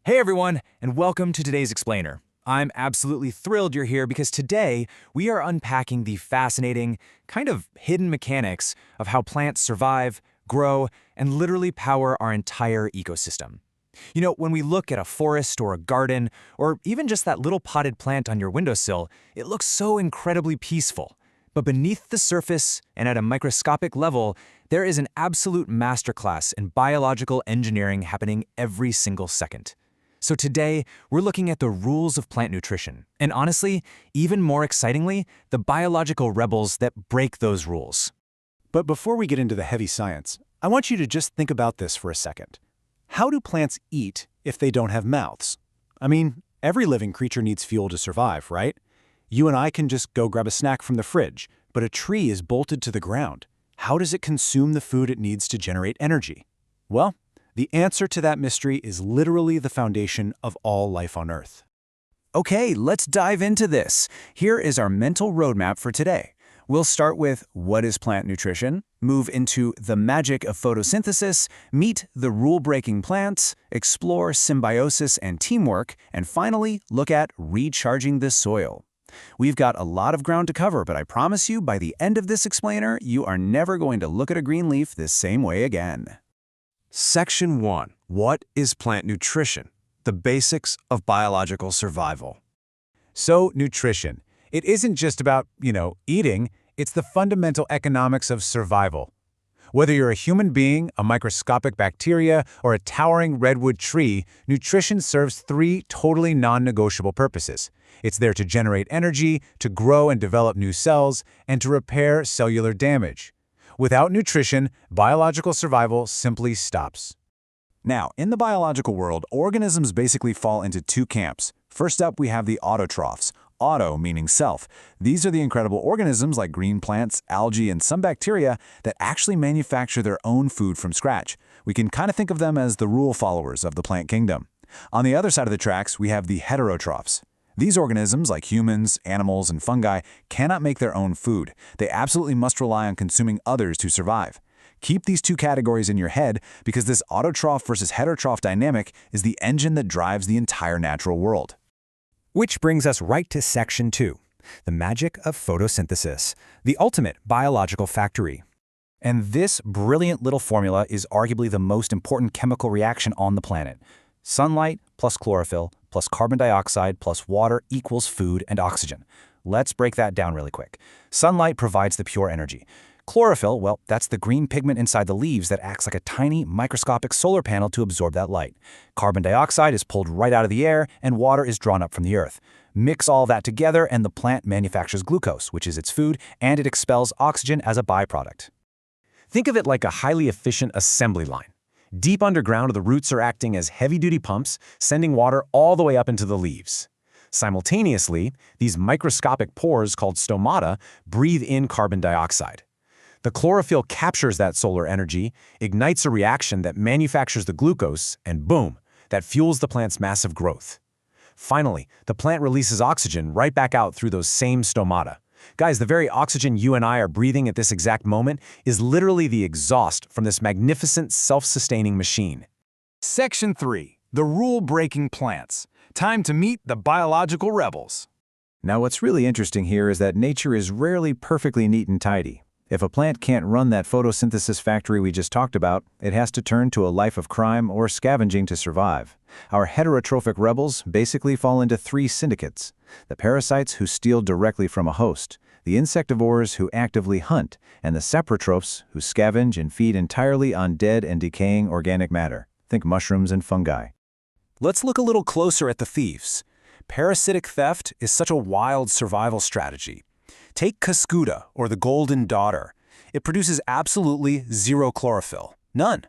Hey everyone, and welcome to today's Explainer. I'm absolutely thrilled you're here because today we are unpacking the fascinating, kind of hidden mechanics of how plants survive, grow, and literally power our entire ecosystem. You know, when we look at a forest or a garden, or even just that little potted plant on your windowsill, it looks so incredibly peaceful. But beneath the surface and at a microscopic level, there is an absolute masterclass in biological engineering happening every single second. So today, we're looking at the rules of plant nutrition, and honestly, even more excitingly, the biological rebels that break those rules. But before we get into the heavy science, I want you to just think about this for a second. How do plants eat if they don't have mouths? I mean, every living creature needs fuel to survive, right? You and I can just go grab a snack from the fridge, but a tree is bolted to the ground. How does it consume the food it needs to generate energy? Well, the answer to that mystery is literally the foundation of all life on Earth. Okay, let's dive into this. Here is our mental roadmap for today. We'll start with what is plant nutrition, move into the magic of photosynthesis, meet the rule-breaking plants, explore symbiosis and teamwork, and finally look at recharging the soil. We've got a lot of ground to cover, but I promise you by the end of this explainer, you are never going to look at a green leaf this same way again. Section 1. What is plant nutrition? The basics of biological survival. So, nutrition. It isn't just about, eating. It's the fundamental economics of survival. Whether you're a human being, a microscopic bacteria, or a towering redwood tree, nutrition serves three totally non-negotiable purposes. It's there to generate energy, to grow and develop new cells, and to repair cellular damage. Without nutrition, biological survival simply stops. Now, in the biological world, organisms basically fall into two camps. First up, we have the autotrophs. Auto meaning self. These are the incredible organisms like green plants, algae, and some bacteria that actually manufacture their own food from scratch. We can kind of think of them as the rule followers of the plant kingdom. On the other side of the tracks, we have the heterotrophs. These organisms, like humans, animals, and fungi, cannot make their own food. They absolutely must rely on consuming others to survive. Keep these two categories in your head because this autotroph versus heterotroph dynamic is the engine that drives the entire natural world. Which brings us right to Section 2, the magic of photosynthesis, the ultimate biological factory. And this brilliant little formula is arguably the most important chemical reaction on the planet. Sunlight plus chlorophyll plus carbon dioxide plus water equals food and oxygen. Let's break that down really quick. Sunlight provides the pure energy. Chlorophyll, well, that's the green pigment inside the leaves that acts like a tiny microscopic solar panel to absorb that light. Carbon dioxide is pulled right out of the air and water is drawn up from the earth. Mix all that together and the plant manufactures glucose, which is its food, and it expels oxygen as a byproduct. Think of it like a highly efficient assembly line. Deep underground, the roots are acting as heavy-duty pumps, sending water all the way up into the leaves. Simultaneously, these microscopic pores called stomata breathe in carbon dioxide. The chlorophyll captures that solar energy, ignites a reaction that manufactures the glucose, and boom, that fuels the plant's massive growth. Finally, the plant releases oxygen right back out through those same stomata. Guys, the very oxygen you and I are breathing at this exact moment is literally the exhaust from this magnificent self-sustaining machine. Section 3. The rule-breaking plants. Time to meet the biological rebels. Now, what's really interesting here is that nature is rarely perfectly neat and tidy. If a plant can't run that photosynthesis factory we just talked about, it has to turn to a life of crime or scavenging to survive. Our heterotrophic rebels basically fall into three syndicates: the parasites who steal directly from a host, the insectivores who actively hunt, and the saprotrophs who scavenge and feed entirely on dead and decaying organic matter. Think mushrooms and fungi. Let's look a little closer at the thieves. Parasitic theft is such a wild survival strategy. Take Cuscuta, or the golden daughter. It produces absolutely zero chlorophyll. None.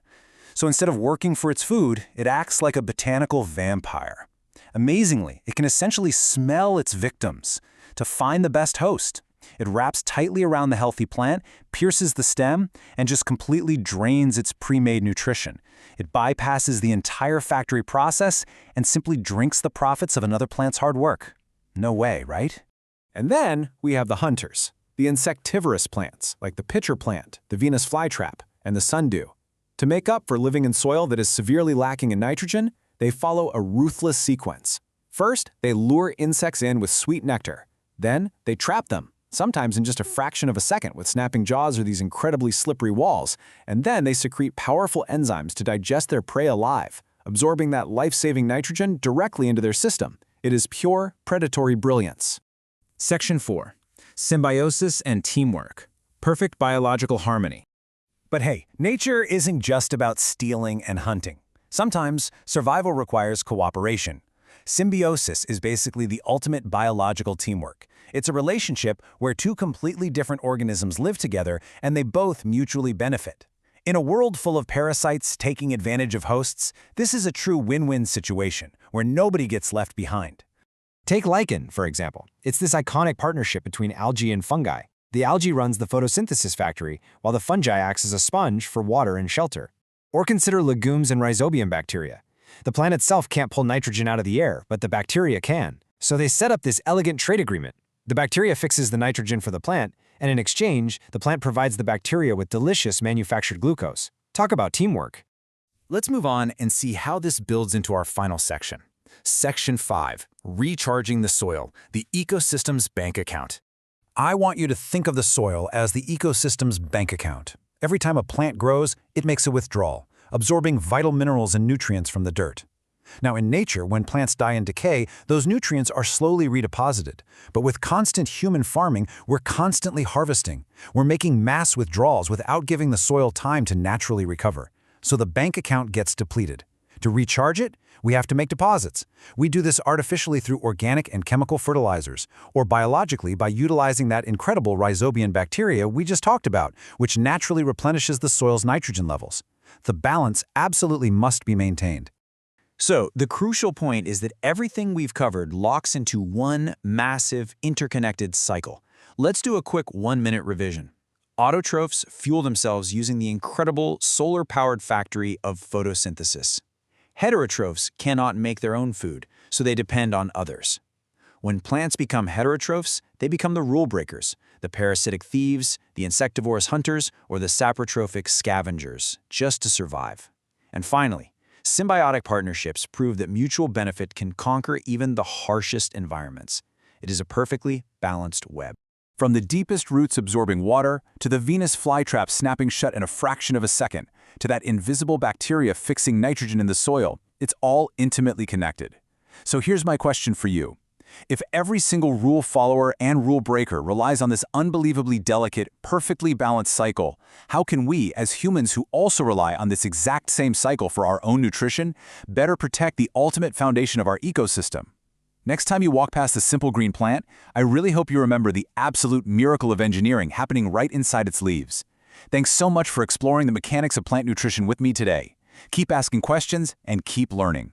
So instead of working for its food, it acts like a botanical vampire. Amazingly, it can essentially smell its victims to find the best host. It wraps tightly around the healthy plant, pierces the stem, and just completely drains its pre-made nutrition. It bypasses the entire factory process and simply drinks the profits of another plant's hard work. No way, right? And then we have the hunters, the insectivorous plants like the pitcher plant, the Venus flytrap, and the sundew. To make up for living in soil that is severely lacking in nitrogen, They follow a ruthless sequence. First, they lure insects in with sweet nectar. Then, they trap them, sometimes in just a fraction of a second with snapping jaws or these incredibly slippery walls. And then they secrete powerful enzymes to digest their prey alive, absorbing that life-saving nitrogen directly into their system. It is pure predatory brilliance. Section 4. Symbiosis and teamwork. Perfect biological harmony. But hey, nature isn't just about stealing and hunting. Sometimes, survival requires cooperation. Symbiosis is basically the ultimate biological teamwork. It's a relationship where two completely different organisms live together and they both mutually benefit. In a world full of parasites taking advantage of hosts, this is a true win-win situation where nobody gets left behind. Take lichen, for example. It's this iconic partnership between algae and fungi. The algae runs the photosynthesis factory, while the fungi acts as a sponge for water and shelter. Or consider legumes and rhizobium bacteria. The plant itself can't pull nitrogen out of the air, but the bacteria can. So they set up this elegant trade agreement. The bacteria fixes the nitrogen for the plant, and in exchange, the plant provides the bacteria with delicious manufactured glucose. Talk about teamwork. Let's move on and see how this builds into our final section. Section 5. Recharging the soil, the ecosystem's bank account. I want you to think of the soil as the ecosystem's bank account. Every time a plant grows, it makes a withdrawal, absorbing vital minerals and nutrients from the dirt. Now, in nature, when plants die and decay, those nutrients are slowly redeposited. But with constant human farming, we're constantly harvesting. We're making mass withdrawals without giving the soil time to naturally recover. So the bank account gets depleted. To recharge it, we have to make deposits. We do this artificially through organic and chemical fertilizers, or biologically by utilizing that incredible rhizobium bacteria we just talked about, which naturally replenishes the soil's nitrogen levels. The balance absolutely must be maintained. So, the crucial point is that everything we've covered locks into one massive, interconnected cycle. Let's do a quick 1-minute revision. Autotrophs fuel themselves using the incredible solar-powered factory of photosynthesis. Heterotrophs cannot make their own food, so they depend on others. When plants become heterotrophs, they become the rule breakers, the parasitic thieves, the insectivorous hunters, or the saprotrophic scavengers, just to survive. And finally, symbiotic partnerships prove that mutual benefit can conquer even the harshest environments. It is a perfectly balanced web. From the deepest roots absorbing water, to the Venus flytrap snapping shut in a fraction of a second, to that invisible bacteria fixing nitrogen in the soil, it's all intimately connected. So here's my question for you. If every single rule follower and rule breaker relies on this unbelievably delicate, perfectly balanced cycle, how can we, as humans who also rely on this exact same cycle for our own nutrition, better protect the ultimate foundation of our ecosystem? Next time you walk past a simple green plant, I really hope you remember the absolute miracle of engineering happening right inside its leaves. Thanks so much for exploring the mechanics of plant nutrition with me today. Keep asking questions and keep learning.